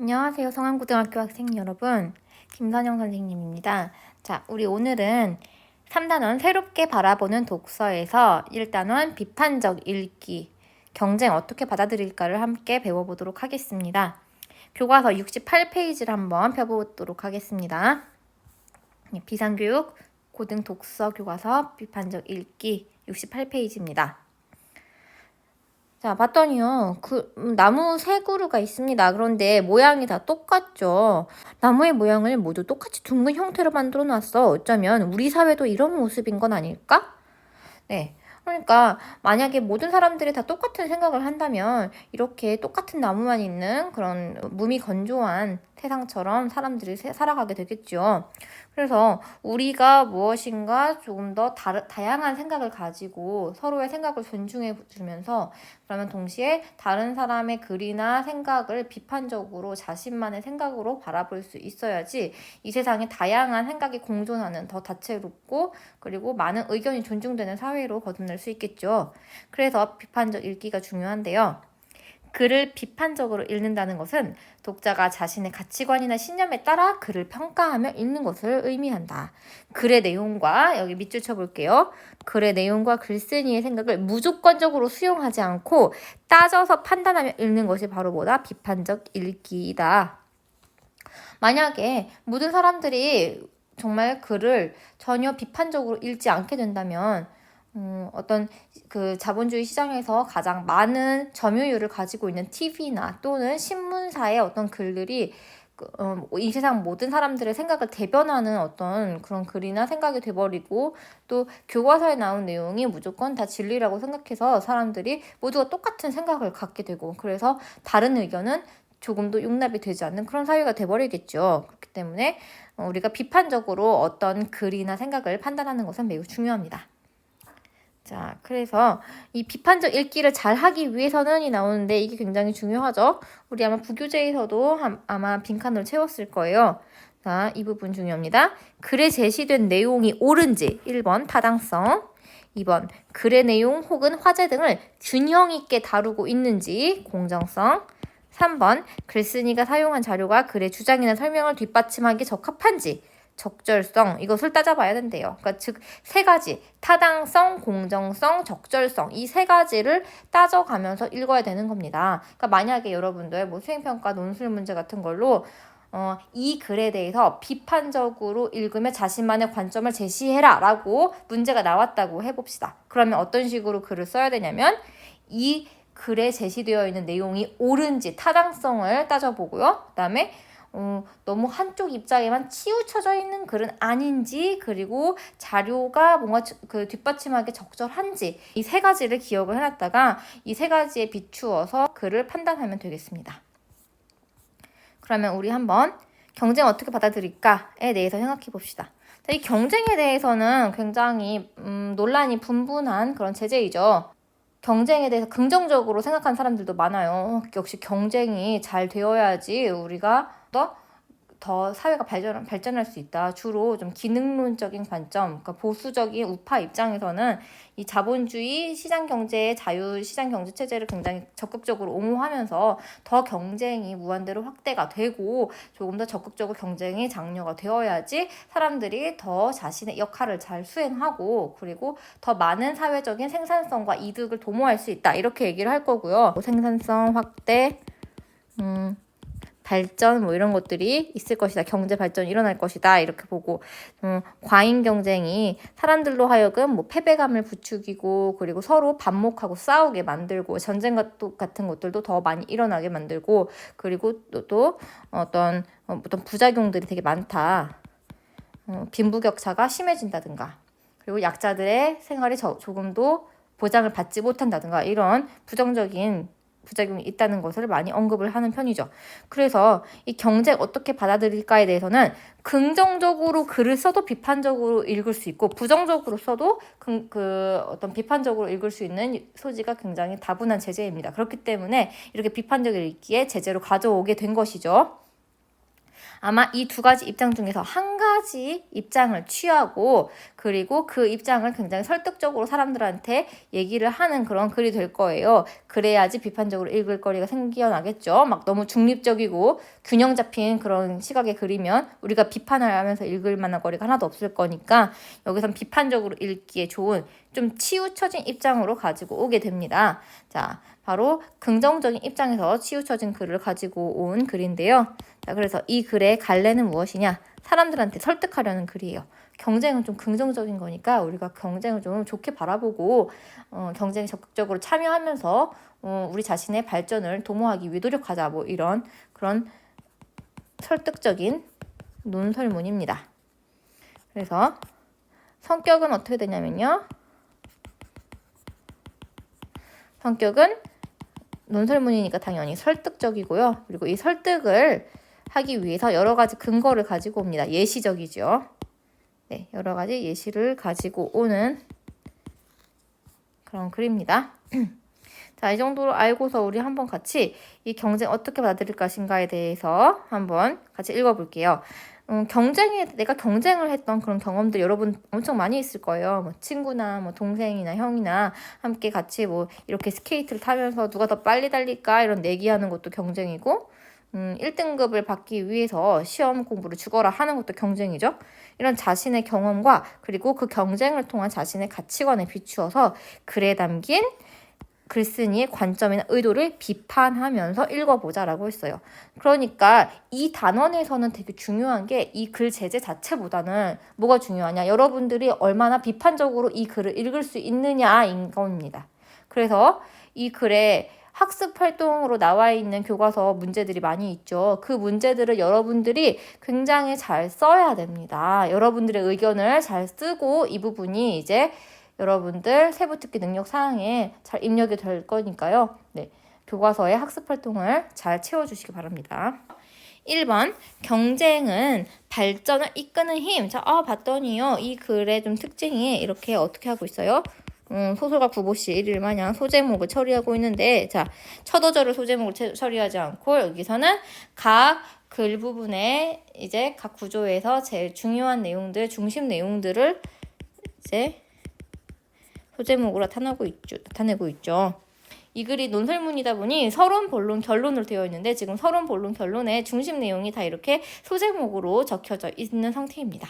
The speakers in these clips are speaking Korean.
안녕하세요. 성안고등학교 학생 여러분. 김선영 선생님입니다. 자, 우리 오늘은 3단원 새롭게 바라보는 독서에서 1단원 비판적 읽기, 경쟁 어떻게 받아들일까를 함께 배워보도록 하겠습니다. 교과서 68페이지를 한번 펴보도록 하겠습니다. 비상교육 고등독서 교과서 비판적 읽기 68페이지입니다. 자, 봤더니요. 나무 세 그루가 있습니다. 그런데 모양이 다 똑같죠. 나무의 모양을 모두 똑같이 둥근 형태로 만들어 놨어. 어쩌면 우리 사회도 이런 모습인 건 아닐까? 네. 그러니까 만약에 모든 사람들이 다 똑같은 생각을 한다면 이렇게 똑같은 나무만 있는 그런 무미건조한 세상처럼 사람들이 살아가게 되겠죠. 그래서 우리가 무엇인가 조금 더 다양한 생각을 가지고 서로의 생각을 존중해 주면서 그러면 동시에 다른 사람의 글이나 생각을 비판적으로 자신만의 생각으로 바라볼 수 있어야지 이 세상에 다양한 생각이 공존하는 더 다채롭고 그리고 많은 의견이 존중되는 사회로 거듭날 수 있겠죠. 그래서 비판적 읽기가 중요한데요. 글을 비판적으로 읽는다는 것은 독자가 자신의 가치관이나 신념에 따라 글을 평가하며 읽는 것을 의미한다. 글의 내용과 여기 밑줄 쳐볼게요. 글의 내용과 글쓴이의 생각을 무조건적으로 수용하지 않고 따져서 판단하며 읽는 것이 바로 뭐다? 비판적 읽기이다. 만약에 모든 사람들이 정말 글을 전혀 비판적으로 읽지 않게 된다면 어떤 그 자본주의 시장에서 가장 많은 점유율을 가지고 있는 TV나 또는 신문사의 어떤 글들이 이 세상 모든 사람들의 생각을 대변하는 어떤 그런 글이나 생각이 돼버리고 또 교과서에 나온 내용이 무조건 다 진리라고 생각해서 사람들이 모두가 똑같은 생각을 갖게 되고 그래서 다른 의견은 조금도 용납이 되지 않는 그런 사회가 돼버리겠죠. 그렇기 때문에 우리가 비판적으로 어떤 글이나 생각을 판단하는 것은 매우 중요합니다. 자, 그래서 이 비판적 읽기를 잘 하기 위해서는 이 나오는데 이게 굉장히 중요하죠. 우리 아마 부교재에서도 아마 빈칸을 채웠을 거예요. 자, 이 부분 중요합니다. 글에 제시된 내용이 옳은지 1번 타당성 2번 글의 내용 혹은 화제 등을 균형 있게 다루고 있는지 공정성 3번 글쓴이가 사용한 자료가 글의 주장이나 설명을 뒷받침하기 적합한지 적절성 이것을 따져봐야 된대요. 그러니까 즉 세 가지 타당성, 공정성, 적절성 이 세 가지를 따져가면서 읽어야 되는 겁니다. 그러니까 만약에 여러분들 뭐 수행평가 논술 문제 같은 걸로 이 글에 대해서 비판적으로 읽으며 자신만의 관점을 제시해라 라고 문제가 나왔다고 해봅시다. 그러면 어떤 식으로 글을 써야 되냐면 이 글에 제시되어 있는 내용이 옳은지 타당성을 따져보고요. 그 다음에 너무 한쪽 입장에만 치우쳐져 있는 글은 아닌지 그리고 자료가 뭔가 그 뒷받침하기 적절한지 이 세 가지를 기억을 해놨다가 이 세 가지에 비추어서 글을 판단하면 되겠습니다. 그러면 우리 한번 경쟁 어떻게 받아들일까에 대해서 생각해 봅시다. 이 경쟁에 대해서는 굉장히 논란이 분분한 그런 제재이죠. 경쟁에 대해서 긍정적으로 생각하는 사람들도 많아요. 역시 경쟁이 잘 되어야지 우리가 더 사회가 발전할 수 있다. 주로 좀 기능론적인 관점, 그러니까 보수적인 우파 입장에서는 이 자본주의 시장경제의 자유시장경제 체제를 굉장히 적극적으로 옹호하면서 더 경쟁이 무한대로 확대가 되고 조금 더 적극적으로 경쟁이 장려가 되어야지 사람들이 더 자신의 역할을 잘 수행하고 그리고 더 많은 사회적인 생산성과 이득을 도모할 수 있다. 이렇게 얘기를 할 거고요. 생산성 확대, 발전 뭐 이런 것들이 있을 것이다. 경제 발전이 일어날 것이다. 이렇게 보고 과잉 경쟁이 사람들로 하여금 뭐 패배감을 부추기고 그리고 서로 반목하고 싸우게 만들고 전쟁 같은 것들도 더 많이 일어나게 만들고 그리고 또 어떤 부작용들이 되게 많다. 빈부격차가 심해진다든가 그리고 약자들의 생활이 조금도 보장을 받지 못한다든가 이런 부정적인 부작용이 있다는 것을 많이 언급을 하는 편이죠. 그래서 이 경쟁 어떻게 받아들일까에 대해서는 긍정적으로 글을 써도 비판적으로 읽을 수 있고 부정적으로 써도 어떤 비판적으로 읽을 수 있는 소지가 굉장히 다분한 제재입니다. 그렇기 때문에 이렇게 비판적 읽기에 제재로 가져오게 된 것이죠. 아마 이 두 가지 입장 중에서 한 가지 가지 입장을 취하고 그리고 그 입장을 굉장히 설득적으로 사람들한테 얘기를 하는 그런 글이 될 거예요. 그래야지 비판적으로 읽을 거리가 생겨나겠죠. 막 너무 중립적이고 균형 잡힌 그런 시각의 글이면 우리가 비판을 하면서 읽을 만한 거리가 하나도 없을 거니까 여기선 비판적으로 읽기에 좋은 좀 치우쳐진 입장으로 가지고 오게 됩니다. 자, 바로 긍정적인 입장에서 치우쳐진 글을 가지고 온 글인데요. 자, 그래서 이 글의 갈래는 무엇이냐? 사람들한테 설득하려는 글이에요. 경쟁은 좀 긍정적인 거니까 우리가 경쟁을 좀 좋게 바라보고 경쟁에 적극적으로 참여하면서 우리 자신의 발전을 도모하기 위해 노력하자. 뭐 이런 그런 설득적인 논설문입니다. 그래서 성격은 어떻게 되냐면요. 성격은 논설문이니까 당연히 설득적이고요. 그리고 이 설득을 하기 위해서 여러 가지 근거를 가지고 옵니다. 예시적이죠. 네, 여러 가지 예시를 가지고 오는 그런 글입니다. 자, 이 정도로 알고서 우리 한번 같이 이 경쟁 어떻게 받아들일 것인가에 대해서 한번 같이 읽어볼게요. 내가 경쟁을 했던 그런 경험들 여러분 엄청 많이 있을 거예요. 뭐 친구나 뭐 동생이나 형이나 함께 같이 뭐 이렇게 스케이트를 타면서 누가 더 빨리 달릴까 이런 내기하는 것도 경쟁이고 1등급을 받기 위해서 시험 공부를 죽어라 하는 것도 경쟁이죠. 이런 자신의 경험과 그리고 그 경쟁을 통한 자신의 가치관에 비추어서 글에 담긴 글쓴이의 관점이나 의도를 비판하면서 읽어보자라고 했어요. 그러니까 이 단원에서는 되게 중요한 게 이 글 제재 자체보다는 뭐가 중요하냐? 여러분들이 얼마나 비판적으로 이 글을 읽을 수 있느냐인 겁니다. 그래서 이 글에 학습 활동으로 나와 있는 교과서 문제들이 많이 있죠. 그 문제들을 여러분들이 굉장히 잘 써야 됩니다. 여러분들의 의견을 잘 쓰고 이 부분이 이제 여러분들 세부특기 능력 사항에 잘 입력이 될 거니까요. 네, 교과서의 학습 활동을 잘 채워주시기 바랍니다. 1번 경쟁은 발전을 이끄는 힘. 자, 봤더니요. 이 글의 좀 특징이 이렇게 어떻게 하고 있어요? 소설가 구보씨 일일마냥 소제목을 처리하고 있는데 자, 첫 어절을 소제목을 처리하지 않고 여기서는 각 글 부분에 이제 각 구조에서 제일 중요한 내용들, 중심 내용들을 이제 소제목으로 나타내고 있죠. 이 글이 논설문이다 보니 서론, 본론, 결론으로 되어 있는데 지금 서론, 본론, 결론의 중심 내용이 다 이렇게 소제목으로 적혀져 있는 상태입니다.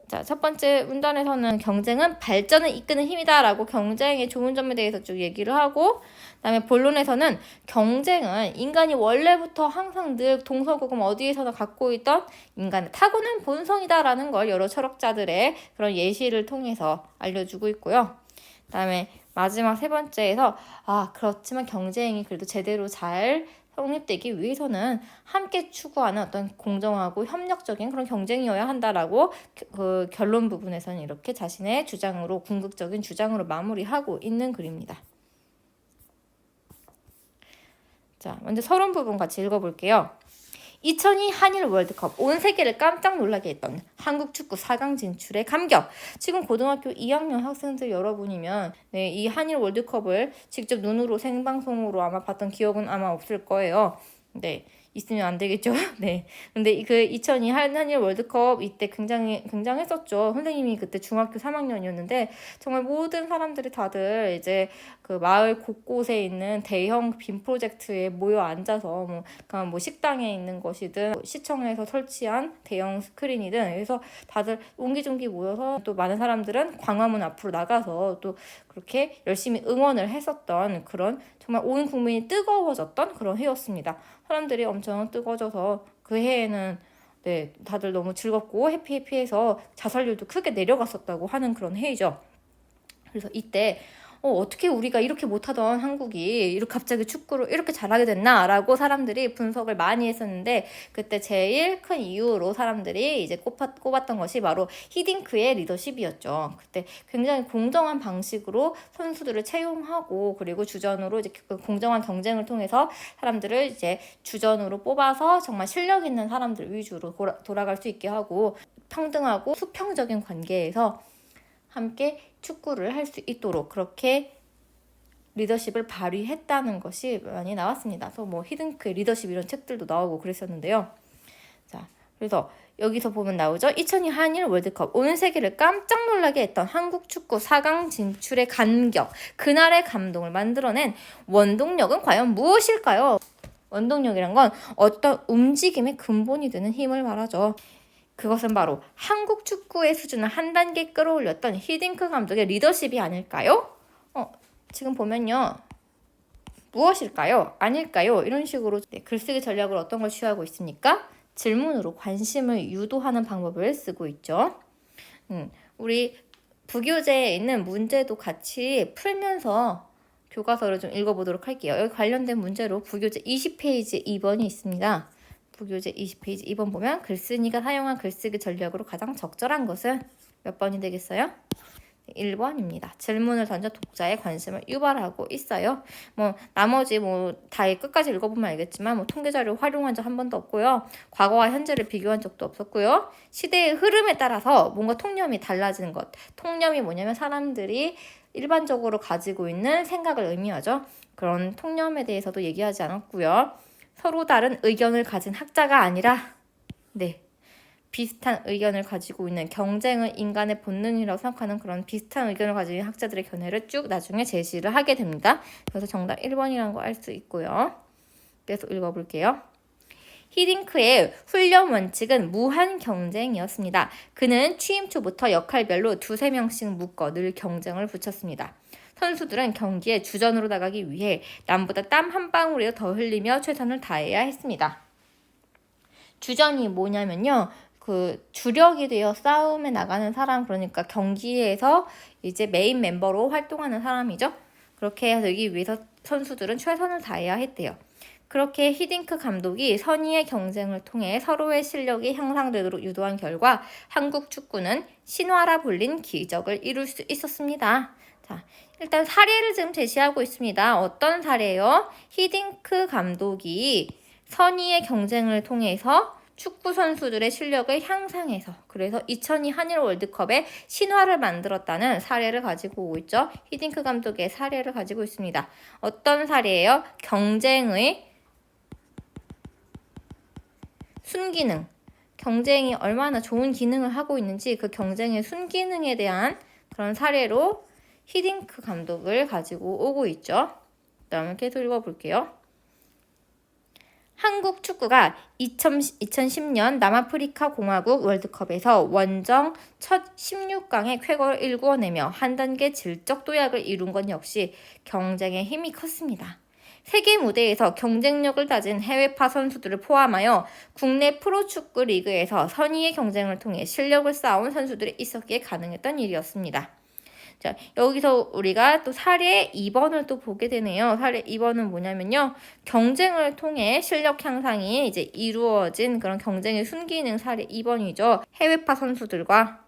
자, 첫 번째 문단에서는 경쟁은 발전을 이끄는 힘이다 라고 경쟁의 좋은 점에 대해서 쭉 얘기를 하고 그다음에 본론에서는 경쟁은 인간이 원래부터 항상 늘 동서고금 어디에서나 갖고 있던 인간의 타고난 본성이다 라는 걸 여러 철학자들의 그런 예시를 통해서 알려주고 있고요. 그다음에 마지막 세 번째에서 그렇지만 경쟁이 그래도 제대로 잘 성립되기 위해서는 함께 추구하는 어떤 공정하고 협력적인 그런 경쟁이어야 한다라고 그 결론 부분에서는 이렇게 자신의 주장으로 궁극적인 주장으로 마무리하고 있는 글입니다. 자, 먼저 서론 부분 같이 읽어볼게요. 2002 한일 월드컵 온 세계를 깜짝 놀라게 했던 한국 축구 4강 진출의 감격. 지금 고등학교 2학년 학생들 여러분이면 이 한일 월드컵을 직접 눈으로 생방송으로 아마 봤던 기억은 아마 없을 거예요. 네. 있으면 안 되겠죠. 네. 근데 그 2002 한일 월드컵 이때 굉장했었죠. 선생님이 그때 중학교 3학년이었는데 정말 모든 사람들이 다들 이제 그 마을 곳곳에 있는 대형 빔 프로젝트에 모여 앉아서 뭐 식당에 있는 것이든 시청에서 설치한 대형 스크린이든 그래서 다들 옹기종기 모여서 또 많은 사람들은 광화문 앞으로 나가서 또 그렇게 열심히 응원을 했었던 그런 정말 온 국민이 뜨거워졌던 그런 해였습니다. 사람들이 엄청 뜨거워져서 그 해에는 다들 너무 즐겁고 해피해서 자살률도 크게 내려갔었다고 하는 그런 해이죠. 그래서 이때 어떻게 우리가 이렇게 못하던 한국이 이렇게 갑자기 축구를 이렇게 잘하게 됐나라고 사람들이 분석을 많이 했었는데 그때 제일 큰 이유로 사람들이 이제 꼽았던 것이 바로 히딩크의 리더십이었죠. 그때 굉장히 공정한 방식으로 선수들을 채용하고 그리고 주전으로 이제 공정한 경쟁을 통해서 사람들을 이제 주전으로 뽑아서 정말 실력 있는 사람들 위주로 돌아갈 수 있게 하고 평등하고 수평적인 관계에서 함께 축구를 할 수 있도록 그렇게 리더십을 발휘했다는 것이 많이 나왔습니다. 그래서 뭐 히딩크의 리더십 이런 책들도 나오고 그랬었는데요. 자, 그래서 여기서 보면 나오죠. 2002 한일 월드컵 온 세계를 깜짝 놀라게 했던 한국 축구 4강 진출의 간격, 그날의 감동을 만들어낸 원동력은 과연 무엇일까요? 원동력이란 건 어떤 움직임의 근본이 되는 힘을 말하죠. 그것은 바로 한국 축구의 수준을 한 단계 끌어올렸던 히딩크 감독의 리더십이 아닐까요? 지금 보면요. 무엇일까요? 아닐까요? 이런 식으로 글쓰기 전략을 어떤 걸 취하고 있습니까? 질문으로 관심을 유도하는 방법을 쓰고 있죠. 우리 부교재에 있는 문제도 같이 풀면서 교과서를 좀 읽어보도록 할게요. 여기 관련된 문제로 부교재 20페이지 2번이 있습니다. 부교재 20페이지 2번 보면 글쓴이가 사용한 글쓰기 전략으로 가장 적절한 것은 몇 번이 되겠어요? 1번입니다. 질문을 던져 독자의 관심을 유발하고 있어요. 나머지 다 끝까지 읽어보면 알겠지만 통계자료 활용한 적 한 번도 없고요. 과거와 현재를 비교한 적도 없었고요. 시대의 흐름에 따라서 뭔가 통념이 달라지는 것. 통념이 뭐냐면 사람들이 일반적으로 가지고 있는 생각을 의미하죠. 그런 통념에 대해서도 얘기하지 않았고요. 서로 다른 의견을 가진 학자가 아니라 비슷한 의견을 가지고 있는, 경쟁을 인간의 본능이라고 생각하는 그런 비슷한 의견을 가지고 있는 학자들의 견해를 쭉 나중에 제시를 하게 됩니다. 그래서 정답 1번이라는 거 알 수 있고요. 계속 읽어볼게요. 히딩크의 훈련 원칙은 무한 경쟁이었습니다. 그는 취임 초부터 역할별로 2-3명씩 묶어 늘 경쟁을 붙였습니다. 선수들은 경기에 주전으로 나가기 위해 남보다 땀 한 방울이라도 더 흘리며 최선을 다해야 했습니다. 주전이 뭐냐면요. 주력이 되어 싸움에 나가는 사람, 그러니까 경기에서 이제 메인 멤버로 활동하는 사람이죠. 그렇게 되기 위해서 선수들은 최선을 다해야 했대요. 그렇게 히딩크 감독이 선의의 경쟁을 통해 서로의 실력이 향상되도록 유도한 결과 한국 축구는 신화라 불린 기적을 이룰 수 있었습니다. 자, 일단 사례를 지금 제시하고 있습니다. 어떤 사례요? 히딩크 감독이 선의의 경쟁을 통해서 축구 선수들의 실력을 향상해서 그래서 2002 한일 월드컵에 신화를 만들었다는 사례를 가지고 오고 있죠. 히딩크 감독의 사례를 가지고 있습니다. 어떤 사례예요? 경쟁의 순기능, 경쟁이 얼마나 좋은 기능을 하고 있는지 그 경쟁의 순기능에 대한 그런 사례로 히딩크 감독을 가지고 오고 있죠. 그 다음에 계속 읽어볼게요. 한국 축구가 2010년 남아프리카 공화국 월드컵에서 원정 첫 16강의 쾌거를 일궈내며 한 단계 질적 도약을 이룬 건 역시 경쟁의 힘이 컸습니다. 세계 무대에서 경쟁력을 다진 해외파 선수들을 포함하여 국내 프로축구 리그에서 선의의 경쟁을 통해 실력을 쌓아온 선수들이 있었기에 가능했던 일이었습니다. 자, 여기서 우리가 또 사례 2번을 또 보게 되네요. 사례 2번은 뭐냐면요. 경쟁을 통해 실력 향상이 이제 이루어진 그런 경쟁의 순기능 사례 2번이죠. 해외파 선수들과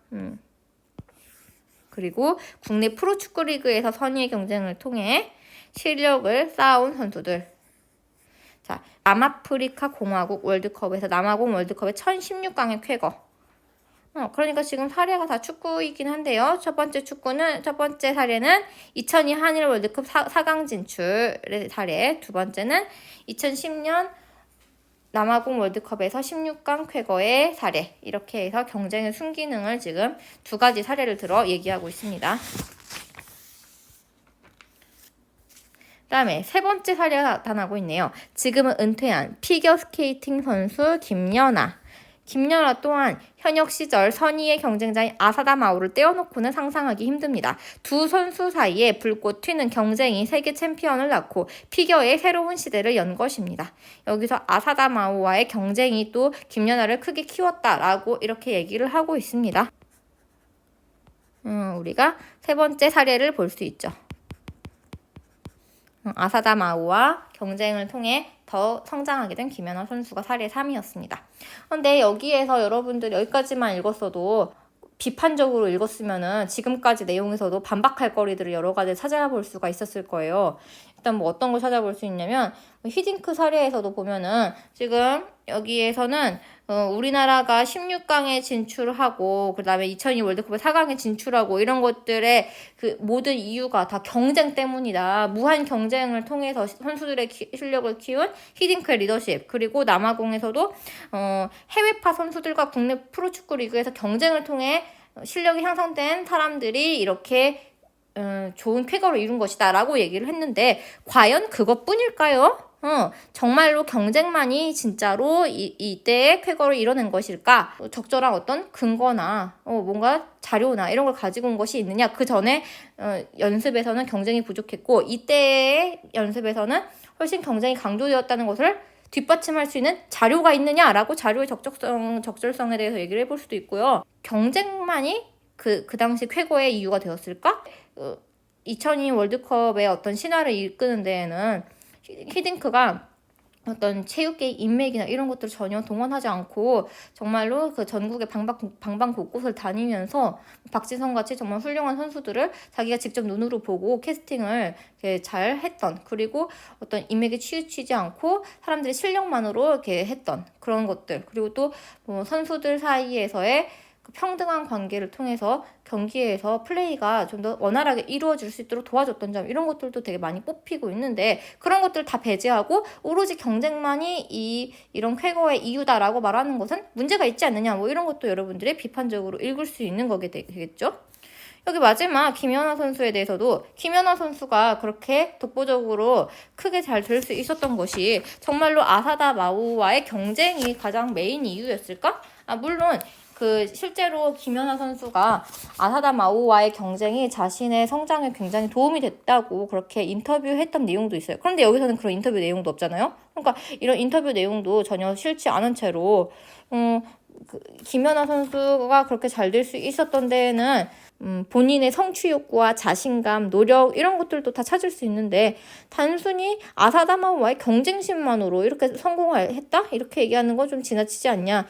그리고 국내 프로축구 리그에서 선의의 경쟁을 통해 실력을 쌓아온 선수들. 자, 남아프리카 공화국 월드컵에서 남아공 월드컵의 1016강의 쾌거. 그러니까 지금 사례가 다 축구이긴 한데요. 첫 번째 사례는 2002 한일 월드컵 4강 진출의 사례. 두 번째는 2010년 남아공 월드컵에서 16강 쾌거의 사례. 이렇게 해서 경쟁의 순기능을 지금 두 가지 사례를 들어 얘기하고 있습니다. 다음에 세 번째 사례가 나타나고 있네요. 지금은 은퇴한 피겨스케이팅 선수 김연아 또한 현역 시절 선의의 경쟁자인 아사다 마오를 떼어놓고는 상상하기 힘듭니다. 두 선수 사이에 불꽃 튀는 경쟁이 세계 챔피언을 낳고 피겨의 새로운 시대를 연 것입니다. 여기서 아사다 마오와의 경쟁이 또 김연아를 크게 키웠다라고 이렇게 얘기를 하고 있습니다. 우리가 세 번째 사례를 볼 수 있죠. 아사다 마오와 경쟁을 통해 더 성장하게 된 김연아 선수가 사례 3이었습니다. 그런데 여기에서 여러분들 여기까지만 읽었어도 비판적으로 읽었으면은 지금까지 내용에서도 반박할 거리들을 여러 가지 찾아볼 수가 있었을 거예요. 일단 뭐 어떤 걸 찾아볼 수 있냐면 히딩크 사례에서도 보면은 지금 여기에서는 우리나라가 16강에 진출하고 그다음에 2002 월드컵에 4강에 진출하고 이런 것들의 그 모든 이유가 다 경쟁 때문이다. 무한 경쟁을 통해서 선수들의 실력을 키운 히딩크의 리더십, 그리고 남아공에서도 해외파 선수들과 국내 프로축구 리그에서 경쟁을 통해 실력이 향상된 사람들이 이렇게 좋은 쾌거를 이룬 것이다 라고 얘기를 했는데 과연 그것뿐일까요? 정말로 경쟁만이 진짜로 이때의 쾌거를 이뤄낸 것일까? 적절한 어떤 근거나 뭔가 자료나 이런 걸 가지고 온 것이 있느냐? 그 전에 연습에서는 경쟁이 부족했고 이때의 연습에서는 훨씬 경쟁이 강조되었다는 것을 뒷받침할 수 있는 자료가 있느냐라고 자료의 적절성에 대해서 얘기를 해볼 수도 있고요. 경쟁만이 그 당시 쾌거의 이유가 되었을까? 2002 월드컵의 어떤 신화를 이끄는 데에는 히딩크가 어떤 체육계 인맥이나 이런 것들을 전혀 동원하지 않고 정말로 그 전국의 방방 곳곳을 다니면서 박지성 같이 정말 훌륭한 선수들을 자기가 직접 눈으로 보고 캐스팅을 잘 했던, 그리고 어떤 인맥에 치우치지 않고 사람들의 실력만으로 이렇게 했던 그런 것들, 그리고 또 뭐 선수들 사이에서의 평등한 관계를 통해서 경기에서 플레이가 좀 더 원활하게 이루어질 수 있도록 도와줬던 점, 이런 것들도 되게 많이 뽑히고 있는데 그런 것들 다 배제하고 오로지 경쟁만이 이런 쾌거의 이유다라고 말하는 것은 문제가 있지 않느냐, 뭐 이런 것도 여러분들이 비판적으로 읽을 수 있는 거게 되겠죠. 여기 마지막 김연아 선수에 대해서도 김연아 선수가 그렇게 독보적으로 크게 잘 될 수 있었던 것이 정말로 아사다 마우와의 경쟁이 가장 메인 이유였을까? 물론 실제로 김연아 선수가 아사다 마우와의 경쟁이 자신의 성장에 굉장히 도움이 됐다고 그렇게 인터뷰했던 내용도 있어요. 그런데 여기서는 그런 인터뷰 내용도 없잖아요. 그러니까 이런 인터뷰 내용도 전혀 싫지 않은 채로 김연아 선수가 그렇게 잘 될 수 있었던 데에는 본인의 성취 욕구와 자신감, 노력 이런 것들도 다 찾을 수 있는데 단순히 아사다마와의 경쟁심만으로 이렇게 성공을 했다? 이렇게 얘기하는 건 좀 지나치지 않냐?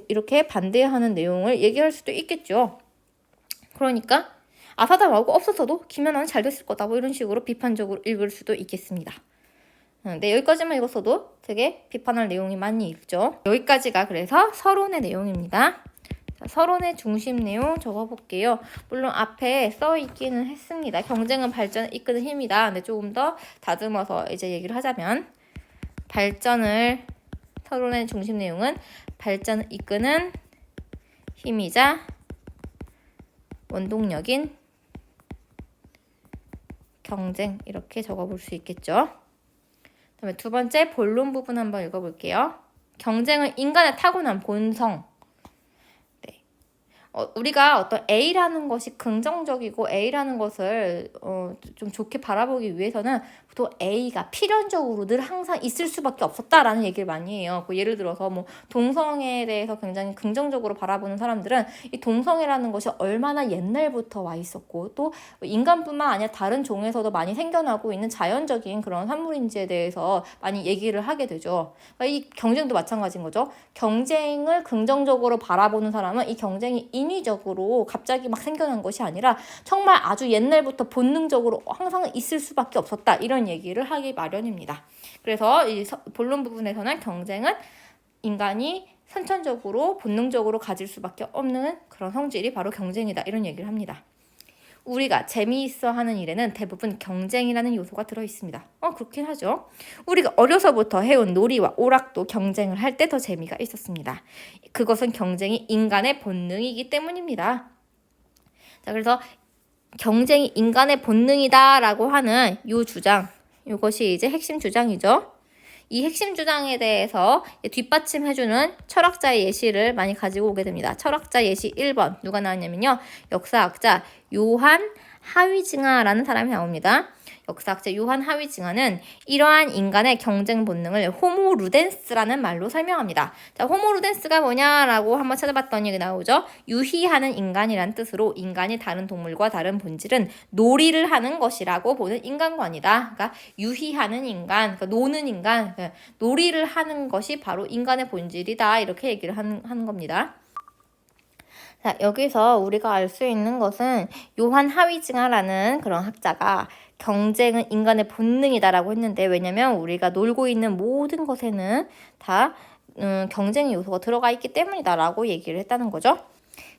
이렇게 반대하는 내용을 얘기할 수도 있겠죠. 그러니까 아사다마가 없었어도 김연아는 잘 됐을 거다. 뭐 이런 식으로 비판적으로 읽을 수도 있겠습니다. 네, 여기까지만 읽었어도 되게 비판할 내용이 많이 있죠. 여기까지가 그래서 서론의 내용입니다. 자, 서론의 중심 내용 적어볼게요. 물론 앞에 써 있기는 했습니다. 경쟁은 발전을 이끄는 힘이다. 근데 조금 더 다듬어서 이제 얘기를 하자면 서론의 중심 내용은 발전을 이끄는 힘이자 원동력인 경쟁, 이렇게 적어볼 수 있겠죠. 그다음에 두 번째 본론 부분 한번 읽어볼게요. 경쟁은 인간의 타고난 본성. 네. 우리가 어떤 A라는 것이 긍정적이고 A라는 것을 좀 좋게 바라보기 위해서는 또 A가 필연적으로 늘 항상 있을 수밖에 없었다라는 얘기를 많이 해요. 예를 들어서 뭐 동성애에 대해서 굉장히 긍정적으로 바라보는 사람들은 이 동성애라는 것이 얼마나 옛날부터 와 있었고 또 인간뿐만 아니라 다른 종에서도 많이 생겨나고 있는 자연적인 그런 산물인지에 대해서 많이 얘기를 하게 되죠. 이 경쟁도 마찬가지인 거죠. 경쟁을 긍정적으로 바라보는 사람은 이 경쟁이 인위적으로 갑자기 막 생겨난 것이 아니라 정말 아주 옛날부터 본능적으로 항상 있을 수밖에 없었다, 이런 얘기를 하기 마련입니다. 그래서 이 본론 부분에서는 경쟁은 인간이 선천적으로 본능적으로 가질 수밖에 없는 그런 성질이 바로 경쟁이다, 이런 얘기를 합니다. 우리가 재미있어 하는 일에는 대부분 경쟁이라는 요소가 들어있습니다. 그렇긴 하죠. 우리가 어려서부터 해온 놀이와 오락도 경쟁을 할 때 더 재미가 있었습니다. 그것은 경쟁이 인간의 본능이기 때문입니다. 자, 그래서 경쟁이 인간의 본능이다라고 하는 이 주장, 이것이 이제 핵심 주장이죠. 이 핵심 주장에 대해서 뒷받침해주는 철학자의 예시를 많이 가지고 오게 됩니다. 철학자 예시 1번 누가 나왔냐면요, 역사학자 요한 하위징하라는 사람이 나옵니다. 역사학자 요한 하위징하는 이러한 인간의 경쟁 본능을 호모 루덴스라는 말로 설명합니다. 자, 호모 루덴스가 뭐냐라고 한번 찾아봤더니 여기 나오죠. 유희하는 인간이란 뜻으로 인간이 다른 동물과 다른 본질은 놀이를 하는 것이라고 보는 인간관이다. 그러니까 유희하는 인간, 그러니까 노는 인간, 그러니까 놀이를 하는 것이 바로 인간의 본질이다, 이렇게 얘기를 하는 겁니다. 자, 여기서 우리가 알 수 있는 것은 요한 하위징하라는 그런 학자가 경쟁은 인간의 본능이다라고 했는데, 왜냐면 우리가 놀고 있는 모든 것에는 다 경쟁의 요소가 들어가 있기 때문이다라고 얘기를 했다는 거죠.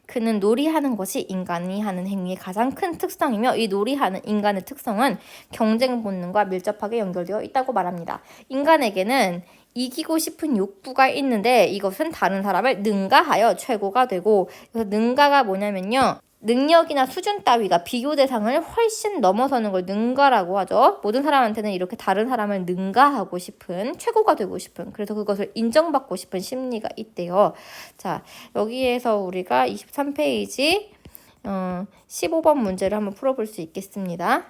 그는 놀이하는 것이 인간이 하는 행위의 가장 큰 특성이며, 이 놀이하는 인간의 특성은 경쟁 본능과 밀접하게 연결되어 있다고 말합니다. 인간에게는 이기고 싶은 욕구가 있는데 이것은 다른 사람을 능가하여 최고가 되고, 그래서 능가가 뭐냐면요, 능력이나 수준 따위가 비교 대상을 훨씬 넘어서는 걸 능가라고 하죠. 모든 사람한테는 이렇게 다른 사람을 능가하고 싶은, 최고가 되고 싶은, 그래서 그것을 인정받고 싶은 심리가 있대요. 자, 여기에서 우리가 23페이지 15번 문제를 한번 풀어볼 수 있겠습니다.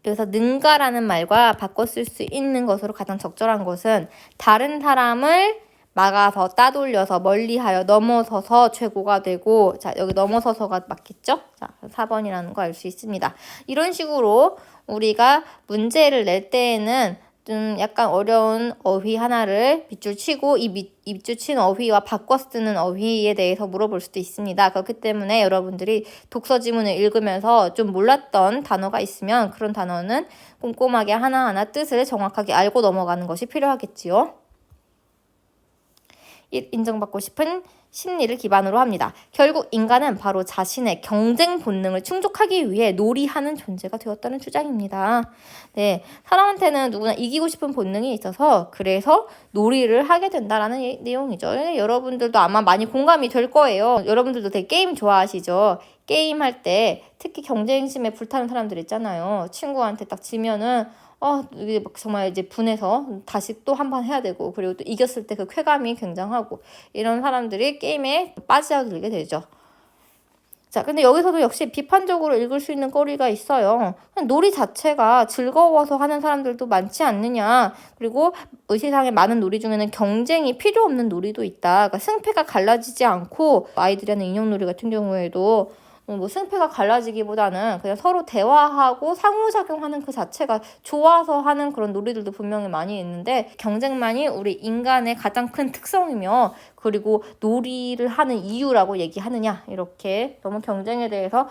그래서 능가라는 말과 바꿔 쓸 수 있는 것으로 가장 적절한 것은 다른 사람을 막아서, 따돌려서, 멀리하여, 넘어서서 최고가 되고, 자, 여기 넘어서서가 맞겠죠? 자, 4번이라는 거 알 수 있습니다. 이런 식으로 우리가 문제를 낼 때에는 좀 약간 어려운 어휘 하나를 밑줄 치고, 이 밑줄 친 어휘와 바꿔 쓰는 어휘에 대해서 물어볼 수도 있습니다. 그렇기 때문에 여러분들이 독서 지문을 읽으면서 좀 몰랐던 단어가 있으면 그런 단어는 꼼꼼하게 하나하나 뜻을 정확하게 알고 넘어가는 것이 필요하겠지요. 인정받고 싶은 심리를 기반으로 합니다. 결국 인간은 바로 자신의 경쟁 본능을 충족하기 위해 놀이하는 존재가 되었다는 주장입니다. 네, 사람한테는 누구나 이기고 싶은 본능이 있어서 그래서 놀이를 하게 된다라는 내용이죠. 여러분들도 아마 많이 공감이 될 거예요. 여러분들도 되게 게임 좋아하시죠? 게임할 때 특히 경쟁심에 불타는 사람들 있잖아요. 친구한테 딱 지면은 이게 막 정말 이제 분해서 다시 또 한 번 해야 되고, 그리고 또 이겼을 때 그 쾌감이 굉장하고, 이런 사람들이 게임에 빠져들게 되죠. 자, 근데 여기서도 역시 비판적으로 읽을 수 있는 거리가 있어요. 놀이 자체가 즐거워서 하는 사람들도 많지 않느냐. 그리고 이 세상에 많은 놀이 중에는 경쟁이 필요 없는 놀이도 있다. 그러니까 승패가 갈라지지 않고, 아이들이 하는 인형놀이 같은 경우에도 뭐 승패가 갈라지기보다는 그냥 서로 대화하고 상호작용하는 그 자체가 좋아서 하는 그런 놀이들도 분명히 많이 있는데, 경쟁만이 우리 인간의 가장 큰 특성이며, 그리고 놀이를 하는 이유라고 얘기하느냐, 이렇게 너무 경쟁에 대해서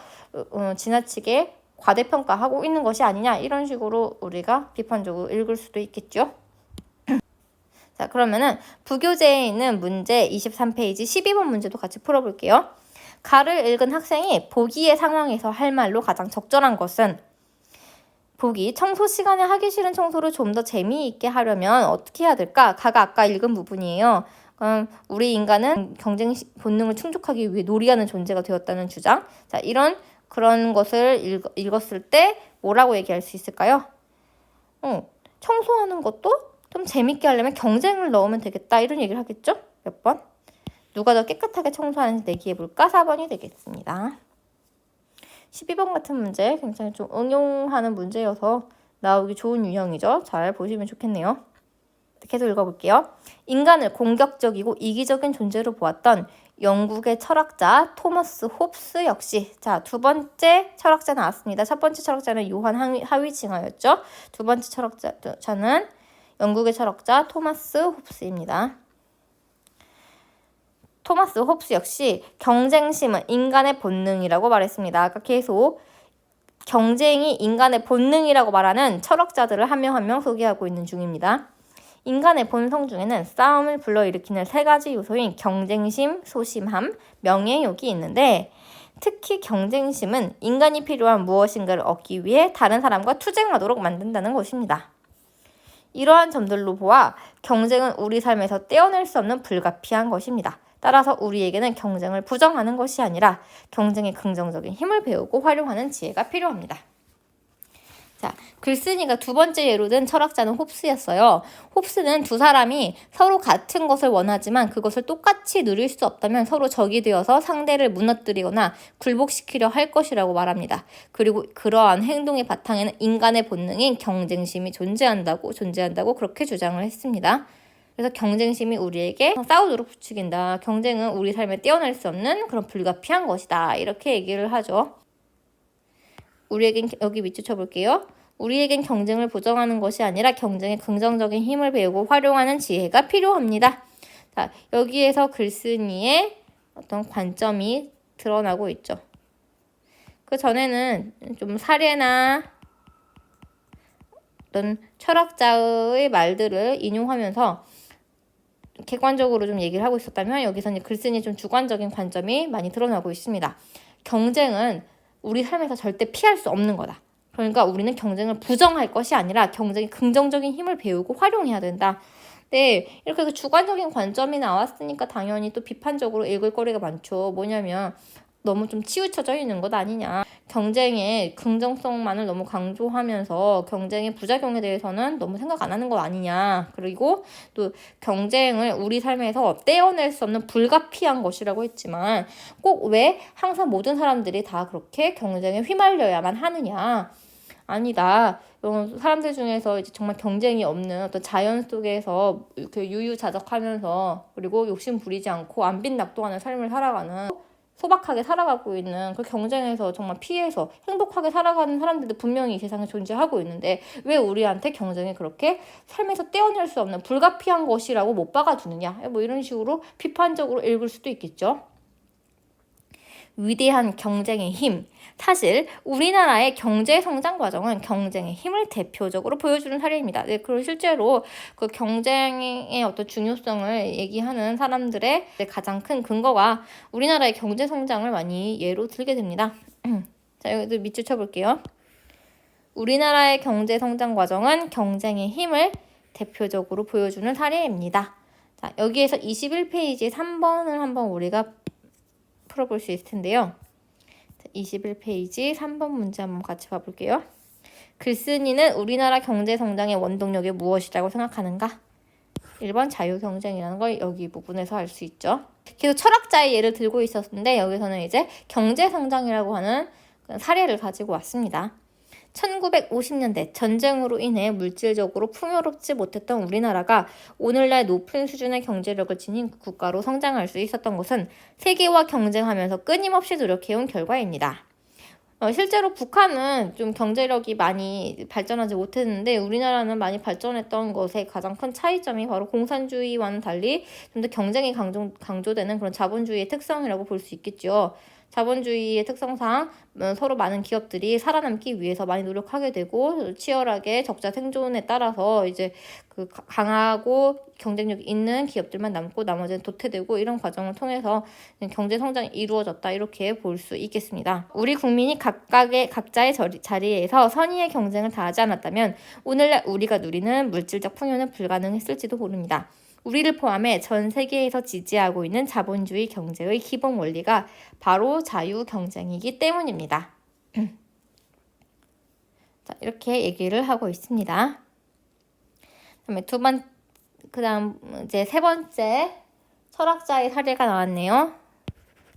지나치게 과대평가하고 있는 것이 아니냐, 이런 식으로 우리가 비판적으로 읽을 수도 있겠죠. 자, 그러면은 부교재에 있는 문제 23페이지 12번 문제도 같이 풀어볼게요. 가를 읽은 학생이 보기의 상황에서 할 말로 가장 적절한 것은, 보기, 청소 시간에 하기 싫은 청소를 좀 더 재미있게 하려면 어떻게 해야 될까? 가가 아까 읽은 부분이에요. 우리 인간은 경쟁 본능을 충족하기 위해 놀이하는 존재가 되었다는 주장. 자, 그런 것을 읽었을 때 뭐라고 얘기할 수 있을까요? 청소하는 것도 좀 재밌게 하려면 경쟁을 넣으면 되겠다, 이런 얘기를 하겠죠? 몇 번? 누가 더 깨끗하게 청소하는지 내기해볼까? 4번이 되겠습니다. 12번 같은 문제 굉장히 좀 응용하는 문제여서 나오기 좋은 유형이죠. 잘 보시면 좋겠네요. 계속 읽어볼게요. 인간을 공격적이고 이기적인 존재로 보았던 영국의 철학자 토머스 홉스 역시, 자, 두 번째 철학자 나왔습니다. 첫 번째 철학자는 요한 하위징하였죠. 두 번째 철학자는 영국의 철학자 토마스 홉스입니다. 토마스 홉스 역시 경쟁심은 인간의 본능이라고 말했습니다. 아까 계속 경쟁이 인간의 본능이라고 말하는 철학자들을 한 명 한 명 소개하고 있는 중입니다. 인간의 본성 중에는 싸움을 불러일으키는 세 가지 요소인 경쟁심, 소심함, 명예욕이 있는데, 특히 경쟁심은 인간이 필요한 무엇인가를 얻기 위해 다른 사람과 투쟁하도록 만든다는 것입니다. 이러한 점들로 보아 경쟁은 우리 삶에서 떼어낼 수 없는 불가피한 것입니다. 따라서 우리에게는 경쟁을 부정하는 것이 아니라 경쟁의 긍정적인 힘을 배우고 활용하는 지혜가 필요합니다. 자, 글쓴이가 두 번째 예로 든 철학자는 홉스였어요. 홉스는 두 사람이 서로 같은 것을 원하지만 그것을 똑같이 누릴 수 없다면 서로 적이 되어서 상대를 무너뜨리거나 굴복시키려 할 것이라고 말합니다. 그리고 그러한 행동의 바탕에는 인간의 본능인 경쟁심이 존재한다고 그렇게 주장을 했습니다. 그래서 경쟁심이 우리에게 싸우도록 부추긴다. 경쟁은 우리 삶에 떼어낼 수 없는 그런 불가피한 것이다. 이렇게 얘기를 하죠. 우리에겐, 여기 밑줄 쳐볼게요. 우리에겐 경쟁을 부정하는 것이 아니라 경쟁의 긍정적인 힘을 배우고 활용하는 지혜가 필요합니다. 자, 여기에서 글쓴이의 어떤 관점이 드러나고 있죠. 그 전에는 좀 사례나 어떤 철학자의 말들을 인용하면서 객관적으로 좀 얘기를 하고 있었다면, 여기서는 글쓴이의 좀 주관적인 관점이 많이 드러나고 있습니다. 경쟁은 우리 삶에서 절대 피할 수 없는 거다. 그러니까 우리는 경쟁을 부정할 것이 아니라 경쟁의 긍정적인 힘을 배우고 활용해야 된다. 네, 이렇게 주관적인 관점이 나왔으니까 당연히 또 비판적으로 읽을 거리가 많죠. 뭐냐면 너무 좀 치우쳐져 있는 것 아니냐. 경쟁의 긍정성만을 너무 강조하면서 경쟁의 부작용에 대해서는 너무 생각 안 하는 것 아니냐. 그리고 또 경쟁을 우리 삶에서 떼어낼 수 없는 불가피한 것이라고 했지만 꼭 왜 항상 모든 사람들이 다 그렇게 경쟁에 휘말려야만 하느냐. 아니다. 사람들 중에서 이제 정말 경쟁이 없는 어떤 자연 속에서 이렇게 유유자적하면서 그리고 욕심 부리지 않고 안 빈낙동하는 삶을 살아가는, 소박하게 살아가고 있는, 그 경쟁에서 정말 피해서 행복하게 살아가는 사람들도 분명히 이 세상에 존재하고 있는데 왜 우리한테 경쟁이 그렇게 삶에서 떼어낼 수 없는 불가피한 것이라고 못 박아주느냐. 뭐 이런 식으로 비판적으로 읽을 수도 있겠죠. 위대한 경쟁의 힘. 사실 우리나라의 경제 성장 과정은 경쟁의 힘을 대표적으로 보여주는 사례입니다. 네, 그리고 실제로 그 경쟁의 어떤 중요성을 얘기하는 사람들의 가장 큰 근거가 우리나라의 경제 성장을 많이 예로 들게 됩니다. 자, 여기도 밑줄 쳐볼게요. 우리나라의 경제 성장 과정은 경쟁의 힘을 대표적으로 보여주는 사례입니다. 자, 여기에서 21페이지 3번을 한번 우리가 풀어볼 수 있을 텐데요. 21페이지 3번 문제 한번 같이 봐볼게요. 글쓴이는 우리나라 경제 성장의 원동력이 무엇이라고 생각하는가? 1번 자유경쟁이라는 걸 여기 부분에서 알 수 있죠. 계속 철학자의 예를 들고 있었는데 여기서는 이제 경제 성장이라고 하는 사례를 가지고 왔습니다. 1950년대 전쟁으로 인해 물질적으로 풍요롭지 못했던 우리나라가 오늘날 높은 수준의 경제력을 지닌 국가로 성장할 수 있었던 것은 세계와 경쟁하면서 끊임없이 노력해온 결과입니다. 실제로 북한은 좀 경제력이 많이 발전하지 못했는데 우리나라는 많이 발전했던 것의 가장 큰 차이점이 바로 공산주의와는 달리 좀 더 경쟁이 강조되는 그런 자본주의의 특성이라고 볼 수 있겠죠. 자본주의의 특성상 서로 많은 기업들이 살아남기 위해서 많이 노력하게 되고 치열하게 적자 생존에 따라서 이제 그 강하고 경쟁력 있는 기업들만 남고 나머지는 도태되고 이런 과정을 통해서 경제 성장이 이루어졌다 이렇게 볼 수 있겠습니다. 우리 국민이 각자의 자리에서 선의의 경쟁을 다하지 않았다면 오늘날 우리가 누리는 물질적 풍요는 불가능했을지도 모릅니다. 우리를 포함해 전 세계에서 지지하고 있는 자본주의 경제의 기본 원리가 바로 자유 경쟁이기 때문입니다. 자, 이렇게 얘기를 하고 있습니다. 그다음 이제 세 번째 철학자의 사례가 나왔네요.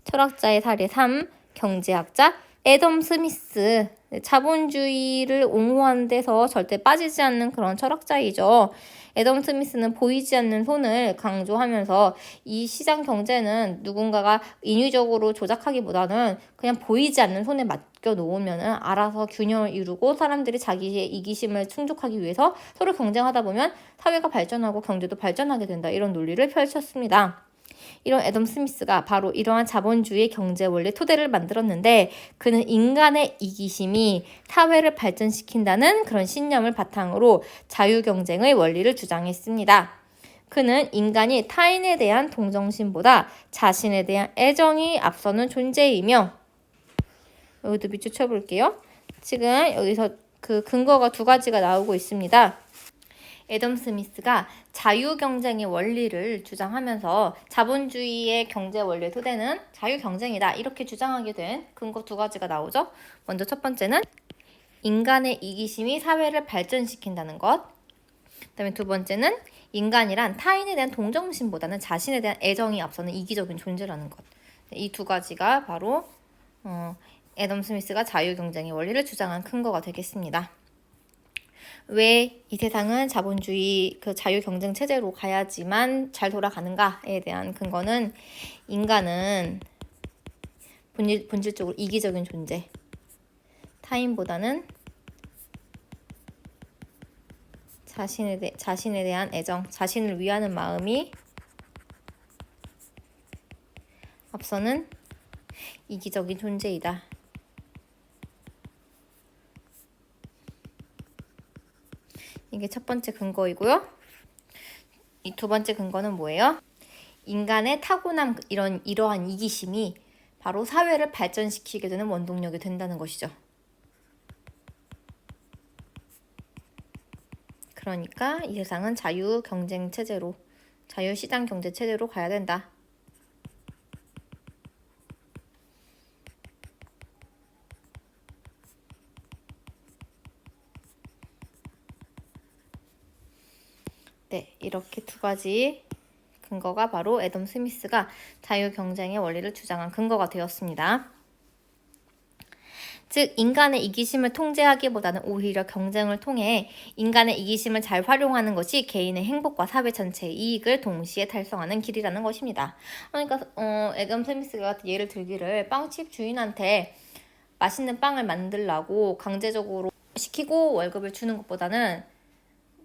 철학자의 사례 3, 경제학자 애덤 스미스. 자본주의를 옹호하는 데서 절대 빠지지 않는 그런 철학자이죠. 애덤 스미스는 보이지 않는 손을 강조하면서 이 시장 경제는 누군가가 인위적으로 조작하기보다는 그냥 보이지 않는 손에 맡겨 놓으면 알아서 균형을 이루고 사람들이 자기의 이기심을 충족하기 위해서 서로 경쟁하다 보면 사회가 발전하고 경제도 발전하게 된다. 이런 논리를 펼쳤습니다. 이런 애덤 스미스가 바로 이러한 자본주의 경제 원리의 토대를 만들었는데 그는 인간의 이기심이 사회를 발전시킨다는 그런 신념을 바탕으로 자유경쟁의 원리를 주장했습니다. 그는 인간이 타인에 대한 동정심보다 자신에 대한 애정이 앞서는 존재이며, 여기도 밑줄 쳐볼게요. 지금 여기서 그 근거가 두 가지가 나오고 있습니다. 애덤 스미스가 자유경쟁의 원리를 주장하면서 자본주의의 경제 원리의 토대는 자유경쟁이다 이렇게 주장하게 된 근거 두 가지가 나오죠. 먼저 첫 번째는 인간의 이기심이 사회를 발전시킨다는 것. 그다음에 두 번째는 인간이란 타인에 대한 동정심보다는 자신에 대한 애정이 앞서는 이기적인 존재라는 것. 이 두 가지가 바로 애덤 스미스가 자유경쟁의 원리를 주장한 근거가 되겠습니다. 왜 이 세상은 자본주의 그 자유경쟁 체제로 가야지만 잘 돌아가는가에 대한 근거는 인간은 본질적으로 이기적인 존재, 타인보다는 자신에 대한 애정, 자신을 위하는 마음이 앞서는 이기적인 존재이다. 이게 첫 번째 근거이고요. 이 두 번째 근거는 뭐예요? 인간의 타고난 이러한 이기심이 바로 사회를 발전시키게 되는 원동력이 된다는 것이죠. 그러니까 이 세상은 자유 경쟁 체제로, 자유 시장 경제 체제로 가야 된다. 네, 이렇게 두 가지 근거가 바로 애덤 스미스가 자유 경쟁의 원리를 주장한 근거가 되었습니다. 즉, 인간의 이기심을 통제하기보다는 오히려 경쟁을 통해 인간의 이기심을 잘 활용하는 것이 개인의 행복과 사회 전체의 이익을 동시에 달성하는 길이라는 것입니다. 그러니까 애덤 스미스가 예를 들기를 빵집 주인한테 맛있는 빵을 만들라고 강제적으로 시키고 월급을 주는 것보다는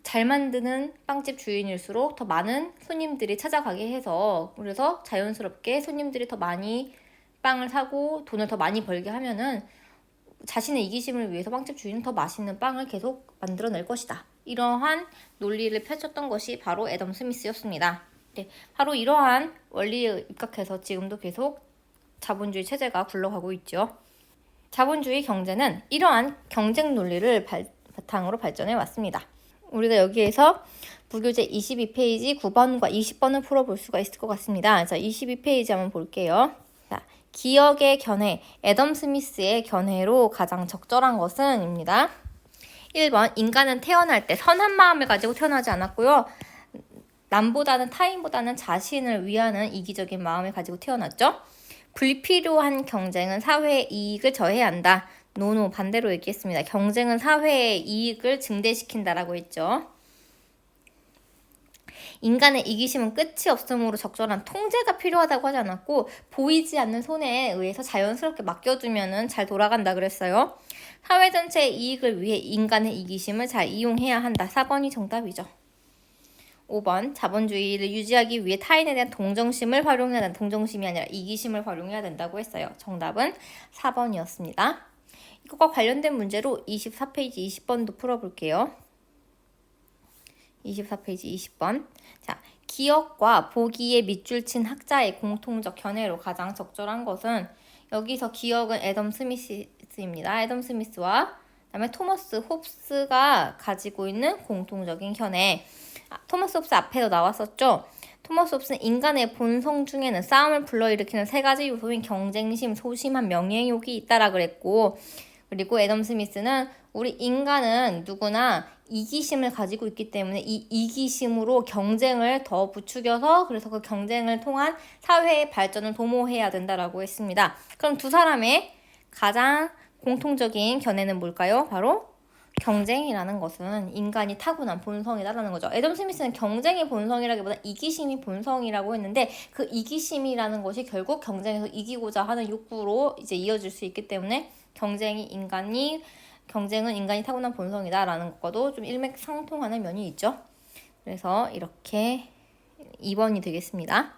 잘 만드는 빵집 주인일수록 더 많은 손님들이 찾아가게 해서, 그래서 자연스럽게 손님들이 더 많이 빵을 사고 돈을 더 많이 벌게 하면은 자신의 이기심을 위해서 빵집 주인은 더 맛있는 빵을 계속 만들어낼 것이다. 이러한 논리를 펼쳤던 것이 바로 애덤 스미스였습니다. 네, 바로 이러한 원리에 입각해서 지금도 계속 자본주의 체제가 굴러가고 있죠. 자본주의 경제는 이러한 경쟁 논리를 바탕으로 발전해 왔습니다. 우리가 여기에서 부교재 22페이지 9번과 20번을 풀어볼 수가 있을 것 같습니다. 자, 22페이지 한번 볼게요. 자, 기억의 견해, 애덤 스미스의 견해로 가장 적절한 것은 입니다. 1번, 인간은 태어날 때 선한 마음을 가지고 태어나지 않았고요. 남보다는 타인보다는 자신을 위하는 이기적인 마음을 가지고 태어났죠. 불필요한 경쟁은 사회의 이익을 저해야 한다. 노노, 반대로 얘기했습니다. 경쟁은 사회의 이익을 증대시킨다라고 했죠. 인간의 이기심은 끝이 없으므로 적절한 통제가 필요하다고 하지 않았고, 보이지 않는 손에 의해서 자연스럽게 맡겨두면 잘 돌아간다 그랬어요. 사회 전체의 이익을 위해 인간의 이기심을 잘 이용해야 한다. 4번이 정답이죠. 5번, 자본주의를 유지하기 위해 타인에 대한 동정심을 활용해야 된다. 동정심이 아니라 이기심을 활용해야 된다고 했어요. 정답은 4번이었습니다. 이것과 관련된 문제로 24페이지 20번도 풀어볼게요. 24페이지 20번. 자, 기억과 보기에 밑줄 친 학자의 공통적 견해로 가장 적절한 것은, 여기서 기억은 애덤 스미스입니다. 애덤 스미스와 그다음에 토머스 홉스가 가지고 있는 공통적인 견해. 토머스 홉스 앞에도 나왔었죠. 토머스 홉스는 인간의 본성 중에는 싸움을 불러일으키는 세 가지 요소인 경쟁심, 소심한 명예욕이 있다라 그랬고, 그리고 애덤 스미스는 우리 인간은 누구나 이기심을 가지고 있기 때문에 이 이기심으로 경쟁을 더 부추겨서, 그래서 그 경쟁을 통한 사회의 발전을 도모해야 된다라고 했습니다. 그럼 두 사람의 가장 공통적인 견해는 뭘까요? 바로 경쟁이라는 것은 인간이 타고난 본성이다라는 거죠. 애덤 스미스는 경쟁이 본성이라기보다 이기심이 본성이라고 했는데, 그 이기심이라는 것이 결국 경쟁에서 이기고자 하는 욕구로 이제 이어질 수 있기 때문에 경쟁은 인간이 타고난 본성이다라는 것과도 좀 일맥상통하는 면이 있죠. 그래서 이렇게 2번이 되겠습니다.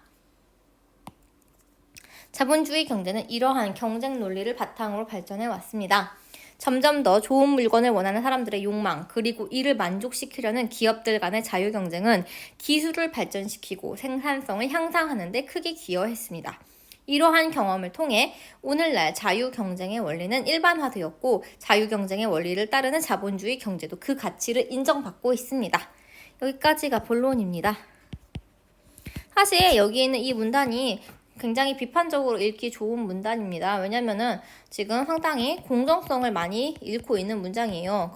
자본주의 경제는 이러한 경쟁 논리를 바탕으로 발전해 왔습니다. 점점 더 좋은 물건을 원하는 사람들의 욕망, 그리고 이를 만족시키려는 기업들 간의 자유 경쟁은 기술을 발전시키고 생산성을 향상하는 데 크게 기여했습니다. 이러한 경험을 통해 오늘날 자유 경쟁의 원리는 일반화되었고, 자유 경쟁의 원리를 따르는 자본주의 경제도 그 가치를 인정받고 있습니다. 여기까지가 본론입니다. 사실 여기 있는 이 문단이 굉장히 비판적으로 읽기 좋은 문단입니다. 왜냐면은 지금 상당히 공정성을 많이 잃고 있는 문장이에요.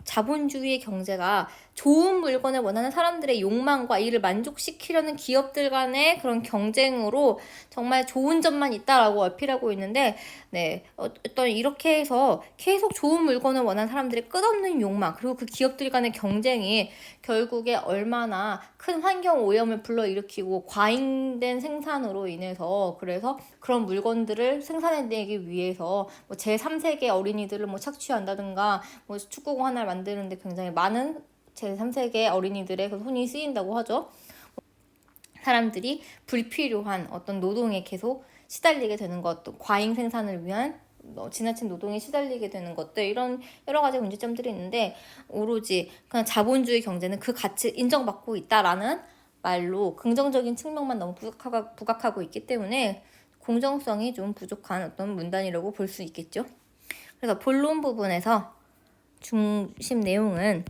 자본주의의 경제가 좋은 물건을 원하는 사람들의 욕망과 이를 만족시키려는 기업들 간의 그런 경쟁으로 정말 좋은 점만 있다라고 어필하고 있는데, 네, 어떤 이렇게 해서 계속 좋은 물건을 원하는 사람들의 끝없는 욕망, 그리고 그 기업들 간의 경쟁이 결국에 얼마나 큰 환경 오염을 불러일으키고 과잉된 생산으로 인해서, 그래서 그런 물건들을 생산해내기 위해서 뭐 제3세계 어린이들을 뭐 착취한다든가 뭐 축구공 하나를 만드는데 굉장히 많은 제3세계 어린이들의 그 손이 쓰인다고 하죠. 사람들이 불필요한 어떤 노동에 계속 시달리게 되는 것, 또 과잉 생산을 위한 지나친 노동에 시달리게 되는 것들, 이런 여러 가지 문제점들이 있는데, 오로지 그냥 자본주의 경제는 그 가치 인정받고 있다라는 말로 긍정적인 측면만 너무 부각하고 있기 때문에 공정성이 좀 부족한 어떤 문단이라고 볼 수 있겠죠. 그래서 본론 부분에서 중심 내용은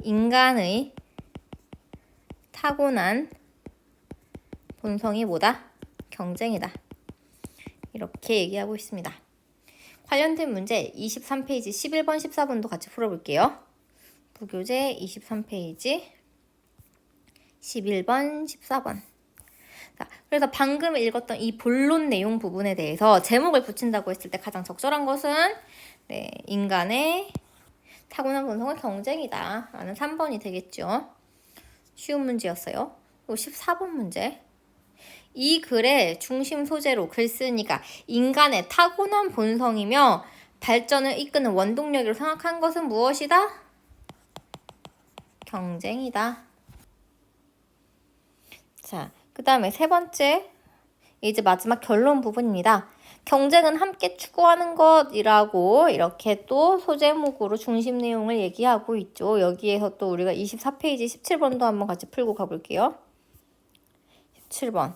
인간의 타고난 본성이 뭐다? 경쟁이다. 이렇게 얘기하고 있습니다. 관련된 문제 23페이지 11번, 14번도 같이 풀어볼게요. 부교재 23페이지 11번, 14번. 자, 그래서 방금 읽었던 이 본론 내용 부분에 대해서 제목을 붙인다고 했을 때 가장 적절한 것은 인간의 타고난 본성은 경쟁이다 라는 3번이 되겠죠. 쉬운 문제였어요. 그리고 14번 문제. 이 글의 중심 소재로 글쓴이가 인간의 타고난 본성이며 발전을 이끄는 원동력으로 생각한 것은 무엇이다? 경쟁이다. 자, 그 다음에 세 번째, 이제 마지막 결론 부분입니다. 경쟁은 함께 추구하는 것이라고 이렇게 또 소제목으로 중심 내용을 얘기하고 있죠. 여기에서 또 우리가 24페이지 17번도 한번 같이 풀고 가볼게요. 17번.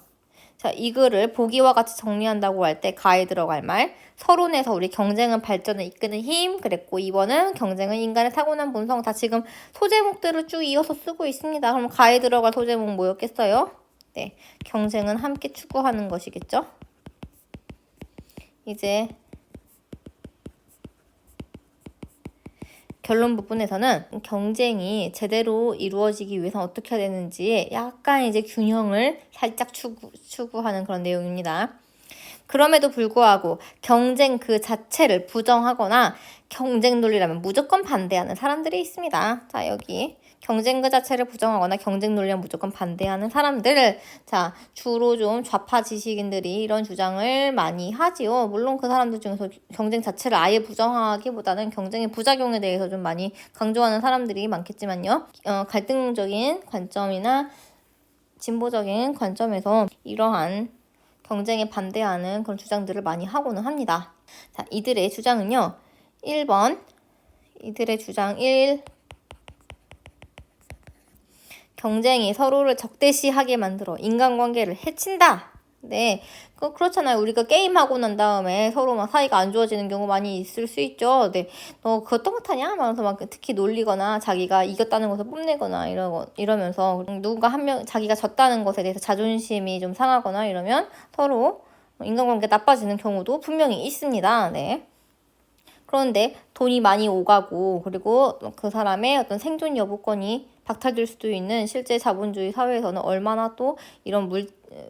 자, 이 글을 보기와 같이 정리한다고 할 때 가에 들어갈 말, 서론에서 우리 경쟁은 발전을 이끄는 힘 그랬고, 2번은 경쟁은 인간의 타고난 본성. 다 지금 소제목들을 쭉 이어서 쓰고 있습니다. 그럼 가에 들어갈 소제목 뭐였겠어요? 네, 경쟁은 함께 추구하는 것이겠죠. 이제 결론 부분에서는 경쟁이 제대로 이루어지기 위해서 어떻게 해야 되는지 약간 이제 균형을 살짝 추구하는 그런 내용입니다. 그럼에도 불구하고 경쟁 그 자체를 부정하거나 경쟁 논리라면 무조건 반대하는 사람들이 있습니다. 자, 여기 경쟁 그 자체를 부정하거나 경쟁 논리라면 무조건 반대하는 사람들을, 자, 주로 좀 좌파 지식인들이 이런 주장을 많이 하지요. 물론 그 사람들 중에서 경쟁 자체를 아예 부정하기보다는 경쟁의 부작용에 대해서 좀 많이 강조하는 사람들이 많겠지만요. 갈등적인 관점이나 진보적인 관점에서 이러한 경쟁에 반대하는 그런 주장들을 많이 하고는 합니다. 자, 이들의 주장은요. 1번, 이들의 주장 1, 경쟁이 서로를 적대시하게 만들어 인간관계를 해친다. 네, 그렇잖아요. 우리가 게임하고 난 다음에 서로 막 사이가 안 좋아지는 경우 많이 있을 수 있죠. 네, 너 그것도 못하냐? 하면서 막 특히 놀리거나 자기가 이겼다는 것을 뽐내거나 이러면서 누군가 한 명 자기가 졌다는 것에 대해서 자존심이 좀 상하거나 이러면 서로 인간관계 나빠지는 경우도 분명히 있습니다. 네. 그런데 돈이 많이 오가고 그리고 그 사람의 어떤 생존 여부권이 박탈될 수도 있는 실제 자본주의 사회에서는 얼마나 또 이런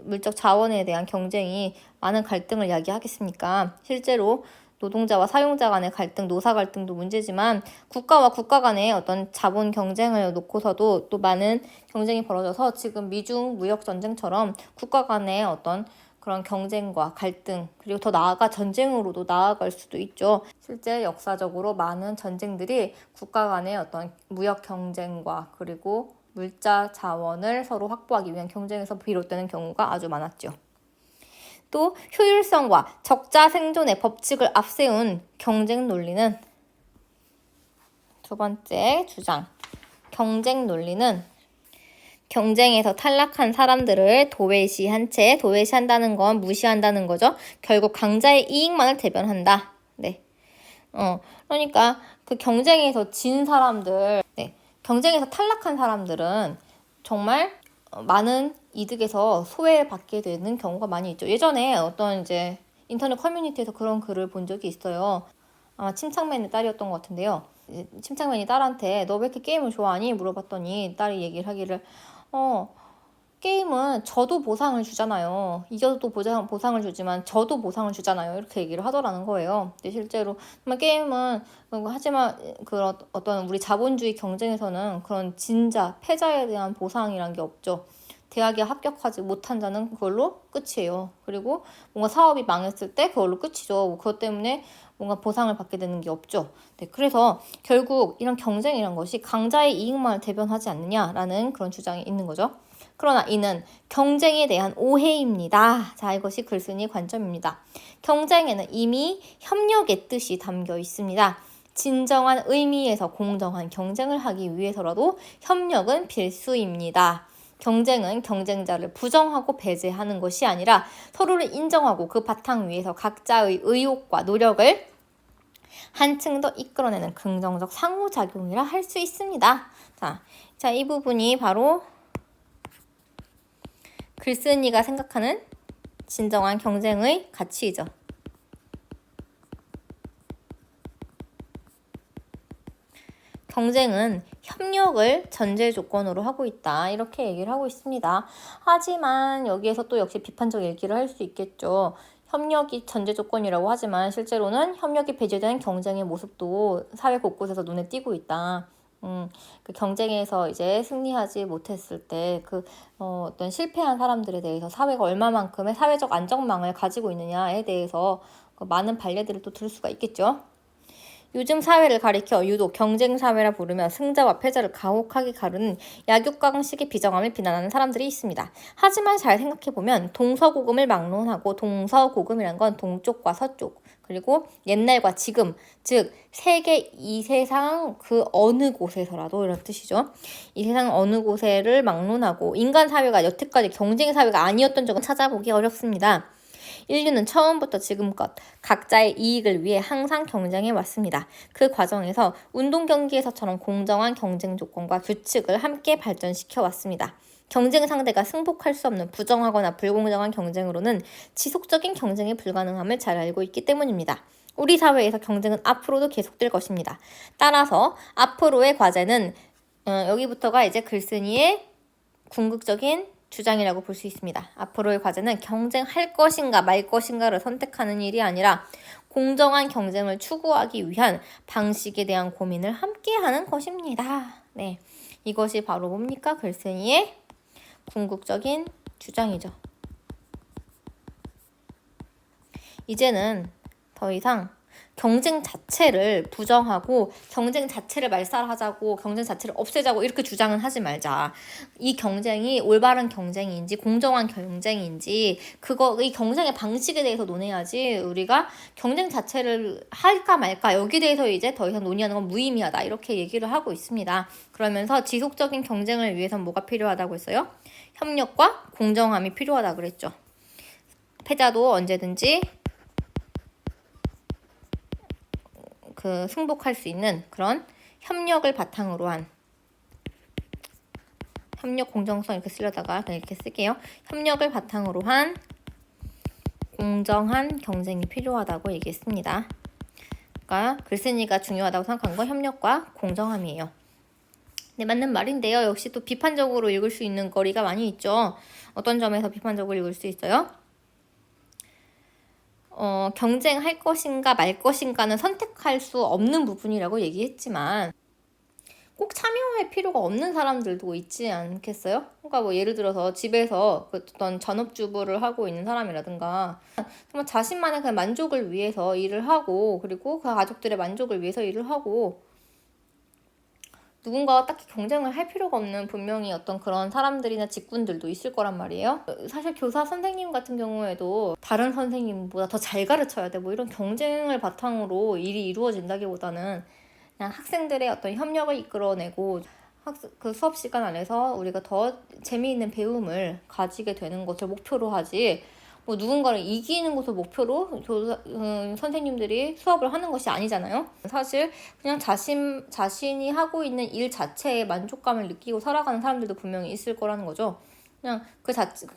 물적 자원에 대한 경쟁이 많은 갈등을 야기하겠습니까? 실제로 노동자와 사용자 간의 갈등, 노사 갈등도 문제지만 국가와 국가 간의 어떤 자본 경쟁을 놓고서도 또 많은 경쟁이 벌어져서 지금 미중 무역 전쟁처럼 국가 간의 어떤 그런 경쟁과 갈등, 그리고 더 나아가 전쟁으로도 나아갈 수도 있죠. 실제 역사적으로 많은 전쟁들이 국가 간의 어떤 무역 경쟁과 그리고 물자 자원을 서로 확보하기 위한 경쟁에서 비롯되는 경우가 아주 많았죠. 또 효율성과 적자 생존의 법칙을 앞세운 경쟁 논리는, 두 번째 주장, 경쟁 논리는 경쟁에서 탈락한 사람들을 도외시한다는 건 무시한다는 거죠. 결국 강자의 이익만을 대변한다. 네. 그러니까 그 경쟁에서 진 사람들, 네. 경쟁에서 탈락한 사람들은 정말 많은 이득에서 소외를 받게 되는 경우가 많이 있죠. 예전에 어떤 이제 인터넷 커뮤니티에서 그런 글을 본 적이 있어요. 아마 침착맨의 딸이었던 것 같은데요. 침착맨이 딸한테 너 왜 이렇게 게임을 좋아하니? 물어봤더니 딸이 얘기를 하기를 게임은 져도 보상을 주잖아요. 이겨도 보상을 주지만 져도 보상을 주잖아요. 이렇게 얘기를 하더라는 거예요. 근데 실제로 정말 게임은, 하지만 그런 어떤 우리 자본주의 경쟁에서는 그런 진자, 패자에 대한 보상이란 게 없죠. 대학에 합격하지 못한 자는 그걸로 끝이에요. 그리고 뭔가 사업이 망했을 때 그걸로 끝이죠. 그것 때문에 뭔가 보상을 받게 되는 게 없죠. 네, 그래서 결국 이런 경쟁이란 것이 강자의 이익만을 대변하지 않느냐라는 그런 주장이 있는 거죠. 그러나 이는 경쟁에 대한 오해입니다. 자, 이것이 글쓴이 관점입니다. 경쟁에는 이미 협력의 뜻이 담겨 있습니다. 진정한 의미에서 공정한 경쟁을 하기 위해서라도 협력은 필수입니다. 경쟁은 경쟁자를 부정하고 배제하는 것이 아니라 서로를 인정하고 그 바탕 위에서 각자의 의욕과 노력을 한층 더 이끌어내는 긍정적 상호작용이라 할 수 있습니다. 자, 이 부분이 바로 글쓴이가 생각하는 진정한 경쟁의 가치이죠. 경쟁은 협력을 전제 조건으로 하고 있다. 이렇게 얘기를 하고 있습니다. 하지만 여기에서 또 역시 비판적 얘기를 할 수 있겠죠. 협력이 전제 조건이라고 하지만 실제로는 협력이 배제된 경쟁의 모습도 사회 곳곳에서 눈에 띄고 있다. 그 경쟁에서 이제 승리하지 못했을 때 어떤 실패한 사람들에 대해서 사회가 얼마만큼의 사회적 안전망을 가지고 있느냐에 대해서 많은 반례들을 또 들을 수가 있겠죠. 요즘 사회를 가리켜 유독 경쟁사회라 부르며 승자와 패자를 가혹하게 가르는 약육강식의 비정함을 비난하는 사람들이 있습니다. 하지만 잘 생각해보면 동서고금을 막론하고 동서고금이란 건 동쪽과 서쪽 그리고 옛날과 지금 즉 세계 이 세상 그 어느 곳에서라도 이런 뜻이죠. 이 세상 어느 곳에를 막론하고 인간 사회가 여태까지 경쟁 사회가 아니었던 적은 찾아보기 어렵습니다. 인류는 처음부터 지금껏 각자의 이익을 위해 항상 경쟁해 왔습니다. 그 과정에서 운동 경기에서처럼 공정한 경쟁 조건과 규칙을 함께 발전시켜 왔습니다. 경쟁 상대가 승복할 수 없는 부정하거나 불공정한 경쟁으로는 지속적인 경쟁이 불가능함을 잘 알고 있기 때문입니다. 우리 사회에서 경쟁은 앞으로도 계속될 것입니다. 따라서 앞으로의 과제는 여기부터가 이제 글쓴이의 궁극적인 주장이라고 볼 수 있습니다. 앞으로의 과제는 경쟁할 것인가 말 것인가를 선택하는 일이 아니라 공정한 경쟁을 추구하기 위한 방식에 대한 고민을 함께하는 것입니다. 네, 이것이 바로 뭡니까? 글쓴이의 궁극적인 주장이죠. 이제는 더 이상 경쟁 자체를 부정하고 경쟁 자체를 말살하자고 경쟁 자체를 없애자고 이렇게 주장은 하지 말자. 이 경쟁이 올바른 경쟁인지 공정한 경쟁인지 이 경쟁의 방식에 대해서 논해야지 우리가 경쟁 자체를 할까 말까 여기에 대해서 이제 더 이상 논의하는 건 무의미하다 이렇게 얘기를 하고 있습니다. 그러면서 지속적인 경쟁을 위해서는 뭐가 필요하다고 했어요? 협력과 공정함이 필요하다고 그랬죠. 패자도 언제든지 승복할 수 있는 그런 협력을 바탕으로 한 협력 공정성 이렇게 쓰려다가 그냥 이렇게 쓸게요. 협력을 바탕으로 한 공정한 경쟁이 필요하다고 얘기했습니다. 그러니까 글쓴이가 중요하다고 생각한 건 협력과 공정함이에요. 네, 맞는 말인데요. 역시 또 비판적으로 읽을 수 있는 거리가 많이 있죠. 어떤 점에서 비판적으로 읽을 수 있어요? 경쟁할 것인가 말 것인가는 선택할 수 없는 부분이라고 얘기했지만 꼭 참여할 필요가 없는 사람들도 있지 않겠어요? 그러니까 뭐 예를 들어서 집에서 어떤 전업주부를 하고 있는 사람이라든가 정말 자신만의 그냥 만족을 위해서 일을 하고 그리고 그 가족들의 만족을 위해서 일을 하고 누군가와 딱히 경쟁을 할 필요가 없는 분명히 어떤 그런 사람들이나 직군들도 있을 거란 말이에요. 사실 교사 선생님 같은 경우에도 다른 선생님보다 더 잘 가르쳐야 돼. 뭐 이런 경쟁을 바탕으로 일이 이루어진다기보다는 그냥 학생들의 어떤 협력을 이끌어내고 그 수업 시간 안에서 우리가 더 재미있는 배움을 가지게 되는 것을 목표로 하지 뭐 누군가를 이기는 것을 목표로 선생님들이 수업을 하는 것이 아니잖아요. 사실 그냥 자신이 하고 있는 일 자체에 만족감을 느끼고 살아가는 사람들도 분명히 있을 거라는 거죠. 그냥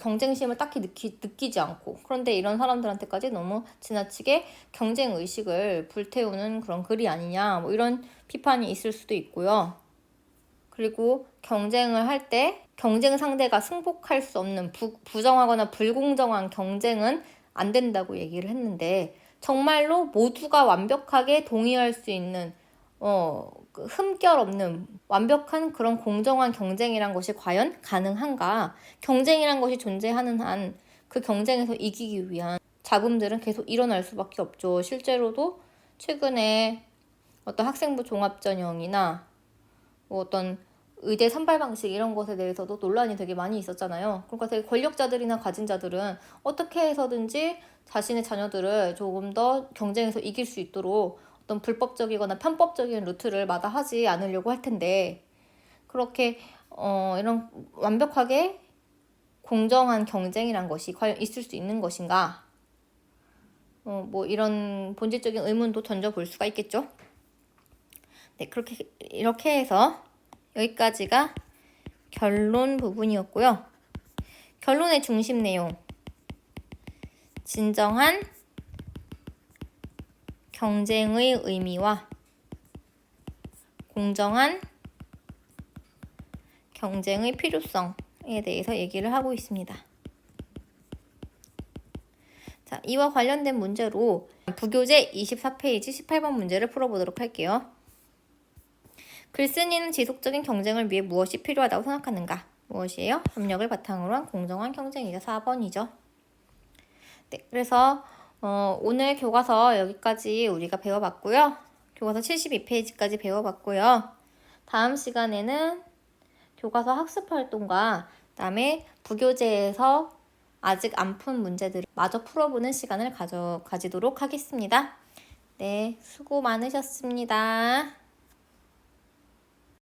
경쟁심을 딱히 느끼지 않고 그런데 이런 사람들한테까지 너무 지나치게 경쟁 의식을 불태우는 그런 글이 아니냐 뭐 이런 비판이 있을 수도 있고요. 그리고 경쟁을 할 때 경쟁 상대가 승복할 수 없는 부정하거나 불공정한 경쟁은 안 된다고 얘기를 했는데 정말로 모두가 완벽하게 동의할 수 있는 흠결 없는 완벽한 그런 공정한 경쟁이란 것이 과연 가능한가? 경쟁이란 것이 존재하는 한 그 경쟁에서 이기기 위한 잡음들은 계속 일어날 수밖에 없죠. 실제로도 최근에 어떤 학생부 종합전형이나 뭐 어떤 의대 선발 방식 이런 것에 대해서도 논란이 되게 많이 있었잖아요. 그러니까 되게 권력자들이나 가진 자들은 어떻게 해서든지 자신의 자녀들을 조금 더 경쟁에서 이길 수 있도록 어떤 불법적이거나 편법적인 루트를 마다하지 않으려고 할 텐데, 그렇게 이런 완벽하게 공정한 경쟁이란 것이 과연 있을 수 있는 것인가? 뭐 이런 본질적인 의문도 던져볼 수가 있겠죠. 네, 이렇게 해서 여기까지가 결론 부분이었고요. 결론의 중심 내용. 진정한 경쟁의 의미와 공정한 경쟁의 필요성에 대해서 얘기를 하고 있습니다. 자, 이와 관련된 문제로 부교재 24페이지 18번 문제를 풀어보도록 할게요. 글쓴이는 지속적인 경쟁을 위해 무엇이 필요하다고 생각하는가? 무엇이에요? 협력을 바탕으로 한 공정한 경쟁이죠. 4번이죠. 네, 그래서 오늘 교과서 여기까지 우리가 배워봤고요. 교과서 72페이지까지 배워봤고요. 다음 시간에는 교과서 학습활동과 그다음에 부교재에서 아직 안 푼 문제들을 마저 풀어보는 시간을 가지도록 하겠습니다. 네, 수고 많으셨습니다.